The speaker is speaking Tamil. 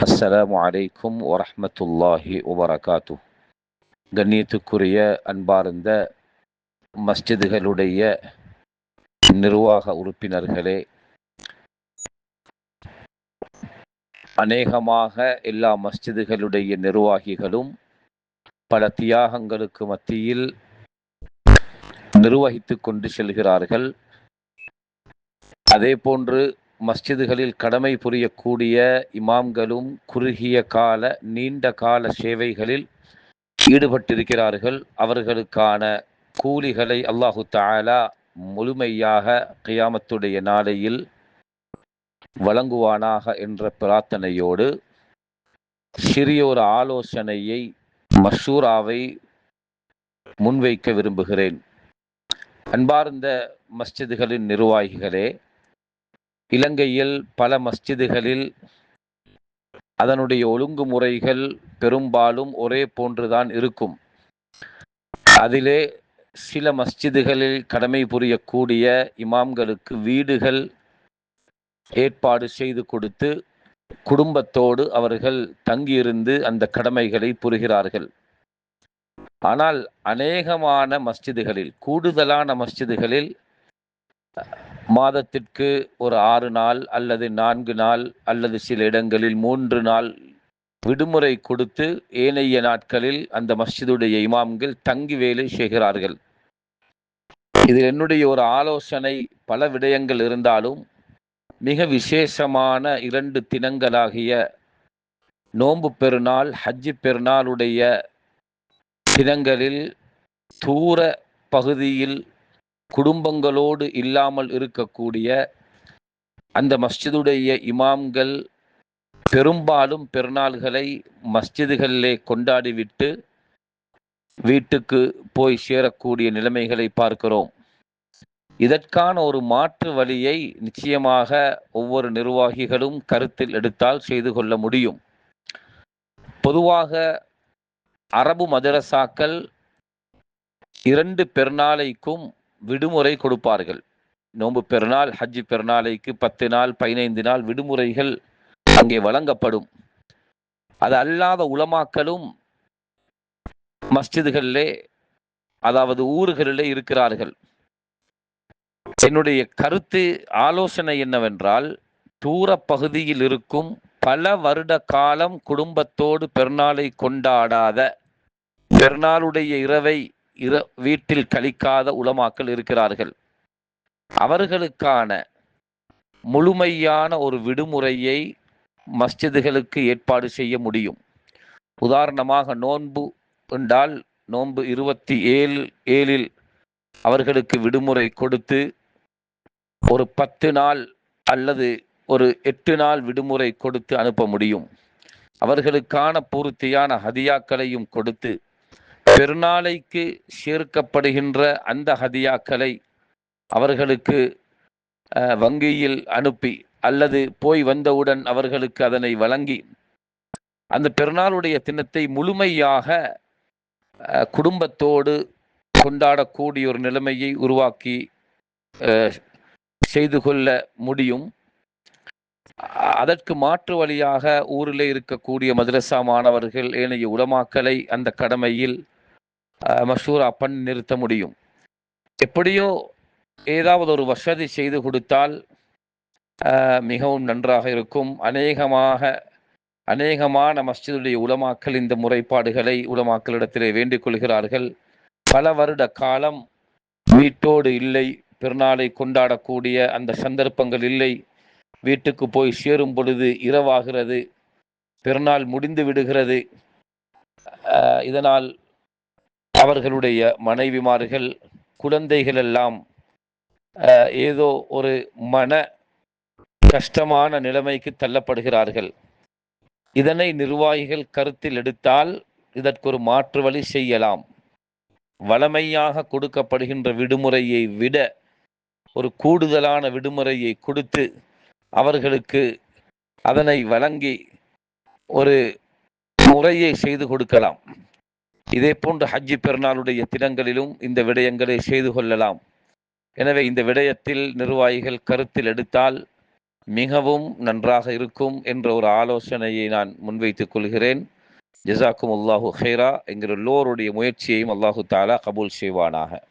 அஸ்ஸலாமு அலைக்கும் வரஹ்மத்துல்லாஹி வபரகாத்துஹ். கண்ணியத்துக்குரிய அன்பார்ந்த மஸ்ஜிதுகளுடைய நிர்வாக உறுப்பினர்களே, அநேகமாக எல்லா மஸ்ஜிதுகளுடைய நிர்வாகிகளும் பல தியாகங்களுக்கு மத்தியில் நிர்வகித்து கொண்டு செல்கிறார்கள். அதே போன்று மஸ்ஜிதுகளில் கடமை புரியக்கூடிய இமாம்களும் குறுகிய கால நீண்ட கால சேவைகளில் ஈடுபட்டிருக்கிறார்கள். அவர்களுக்கான கூலிகளை அல்லாஹு தஆலா முழுமையாக கியாமத்துடைய நாளையில் வழங்குவானாக என்ற பிரார்த்தனையோடு சிறிய ஒரு ஆலோசனையை மஷூராவை முன்வைக்க விரும்புகிறேன். அன்பார்ந்த மஸ்ஜிதுகளின் நிர்வாகிகளே, இலங்கையில் பல மஸ்ஜிதுகளில் அதனுடைய ஒழுங்குமுறைகள் பெரும்பாலும் ஒரே போன்றுதான் இருக்கும். அதிலே சில மஸ்ஜிதுகளில் கடமை புரியக்கூடிய இமாம்களுக்கு வீடுகள் ஏற்பாடு செய்து கொடுத்து குடும்பத்தோடு அவர்கள் தங்கியிருந்து அந்த கடமைகளை புரிகிறார்கள். ஆனால் அநேகமான மஸ்ஜிதுகளில், கூடுதலான மஸ்ஜிதுகளில் மாதத்திற்கு ஒரு 6 நாள் அல்லது 4 நாள் அல்லது சில இடங்களில் 3 நாள் விடுமுறை கொடுத்து ஏனைய நாட்களில் அந்த மஸ்ஜிதுடைய இமாம்கள் தங்கி வேலை செய்கிறார்கள். இதில் என்னுடைய ஒரு ஆலோசனை, பல விடயங்கள் இருந்தாலும் மிக விசேஷமான 2 தினங்களாகிய நோன்பு பெருநாள், ஹஜ்ஜி பெருநாளுடைய தினங்களில் தூர பகுதியில் குடும்பங்களோடு இல்லாமல் இருக்கக்கூடிய அந்த மஸ்ஜிதுடைய இமாம்கள் பெரும்பாலும் பெருநாள்களை மஸ்ஜிதுகளிலே கொண்டாடிவிட்டு வீட்டுக்கு போய் சேரக்கூடிய நிலைமைகளை பார்க்கிறோம். இதற்கான ஒரு மாற்று வழியை நிச்சயமாக ஒவ்வொரு நிர்வாகிகளும் கருத்தில் எடுத்தால் செய்து கொள்ள முடியும். பொதுவாக அரபு மதரசாக்கள் 2 பெருநாளைக்கும் விடுமுறை கொடுப்பார்கள். நோன்பு பெருநாள், ஹஜ்ஜி பெருநாளைக்கு 10 நாள் 15 நாள் விடுமுறைகள் அங்கே வழங்கப்படும். அது அல்லாத உலமாக்களும் மஸ்ஜிதுகளிலே, அதாவது ஊர்களிலே இருக்கிறார்கள். என்னுடைய கருத்து, ஆலோசனை என்னவென்றால், தூர பகுதியில் இருக்கும் பல வருட காலம் குடும்பத்தோடு பெருநாளை கொண்டாடாத, பெருநாளுடைய இரவை வீட்டில் கழிக்காத உலமாக்கள் இருக்கிறார்கள். அவர்களுக்கான முழுமையான ஒரு விடுமுறையை மஸ்ஜிதுகளுக்கு ஏற்பாடு செய்ய முடியும். உதாரணமாக நோன்பு என்றால் நோன்பு 27 அவர்களுக்கு விடுமுறை கொடுத்து ஒரு 10 நாள் அல்லது ஒரு 8 நாள் விடுமுறை கொடுத்து அனுப்ப முடியும். அவர்களுக்கான பூர்த்தியான ஹதியாக்களையும் கொடுத்து பெருநாளைக்கு சேர்க்கப்படுகின்ற அந்த ஹதியாக்களை அவர்களுக்கு வங்கியில் அனுப்பி அல்லது போய் வந்தவுடன் அவர்களுக்கு அதனை வழங்கி அந்த பெருநாளுடைய தினத்தை முழுமையாக குடும்பத்தோடு கொண்டாடக்கூடிய ஒரு நிலைமையை உருவாக்கி செய்து கொள்ள முடியும். அதற்கு மாற்று வழியாக ஊரில் இருக்கக்கூடிய மதரசா மாணவர்கள், ஏனைய உலமாக்களை அந்த கடமையில் மஷூரா பண்ணி நிறுத்த முடியும். எப்படியோ ஏதாவது ஒரு வசதி செய்து கொடுத்தால் மிகவும் நன்றாக இருக்கும். அநேகமான மஸ்ஜிதுடைய உலமாக்கள் இந்த முறைப்பாடுகளை உலமாக்களிடத்திலே வேண்டிக் கொள்கிறார்கள். பல வருட காலம் வீட்டோடு இல்லை, பெருநாளை கொண்டாடக்கூடிய அந்த சந்தர்ப்பங்கள் இல்லை. வீட்டுக்கு போய் சேரும் பொழுது இரவாகிறது, பெருநாள் முடிந்து விடுகிறது. இதனால் அவர்களுடைய மனைவிமார்கள், குழந்தைகள் எல்லாம் ஏதோ ஒரு மன கஷ்டமான நிலைமைக்கு தள்ளப்படுகிறார்கள். இதனை நிர்வாகிகள் கருத்தில் எடுத்தால் இதற்கு ஒரு மாற்று வழி செய்யலாம். வழமையாக கொடுக்கப்படுகின்ற விடுமுறையை விட ஒரு கூடுதலான விடுமுறையை கொடுத்து அவர்களுக்கு அதனை வழங்கி ஒரு முறையை செய்து கொடுக்கலாம். இதே போன்று ஹஜ்ஜி பெருநாளுடைய தினங்களிலும் இந்த விடயங்களை செய்து கொள்ளலாம். எனவே இந்த விடயத்தில் நிர்வாகிகள் கருத்தில் எடுத்தால் மிகவும் நன்றாக இருக்கும் என்ற ஒரு ஆலோசனையை நான் முன்வைத்துக் கொள்கிறேன். ஜஸாக்கும் அல்லாஹு ஹைரா. என்கிற எல்லோருடைய முயற்சியையும் அல்லாஹு தாலா கபூல் செய்வானாக.